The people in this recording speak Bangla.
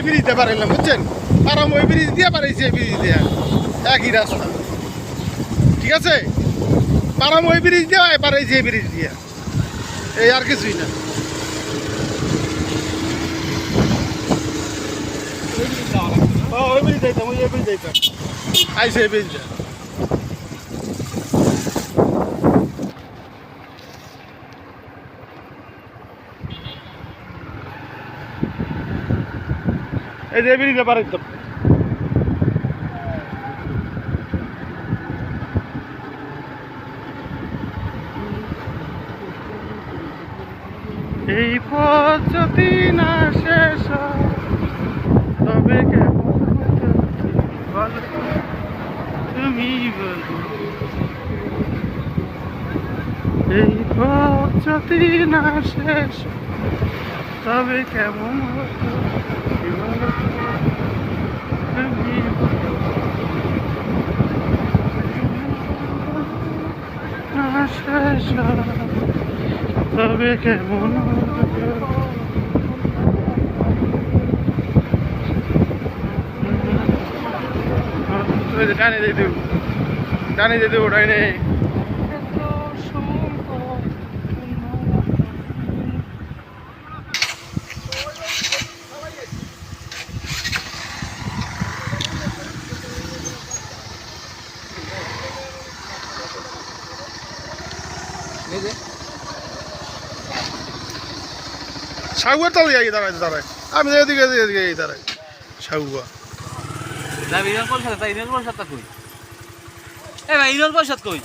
ব্রিজ দিয়ে পারাইলাম বুঝছেন, পারাম ওই ব্রিজ দিয়ে পারাইছি এই ব্রিজ দিয়ে, একই রাস্তা। ঠিক আছে, পারাম ওই ব্রিজ দিয়ে পারাইছি এই ব্রিজ দিয়ে, এই আর কিছুই না। ওই ব্রিজ যাইতাম, ওই ব্রিজ যাইতাম, আইসে এই ব্রিজটা। এই যে ব্রিজে পারাইতাম। এই পথ যদি না শেষ হয়, তবে কেমন বলো তুমি বলো। এই পথ যদি না শেষ তবে কেমন হতো বলো তুমি বলো। না শেষ তবে কেমন হতো। ডানে যেতে দেবো, ডানে যেতে দেবো, ডানে। সাগুয়ার তালে যাই দাঁড়ায় দাঁড়ায়, আমি এদিকে এদিকে দাঁড়াই সাগুয়া। ইনোর পয়সা কই? এ ভাই ইনোর পয়সা কই?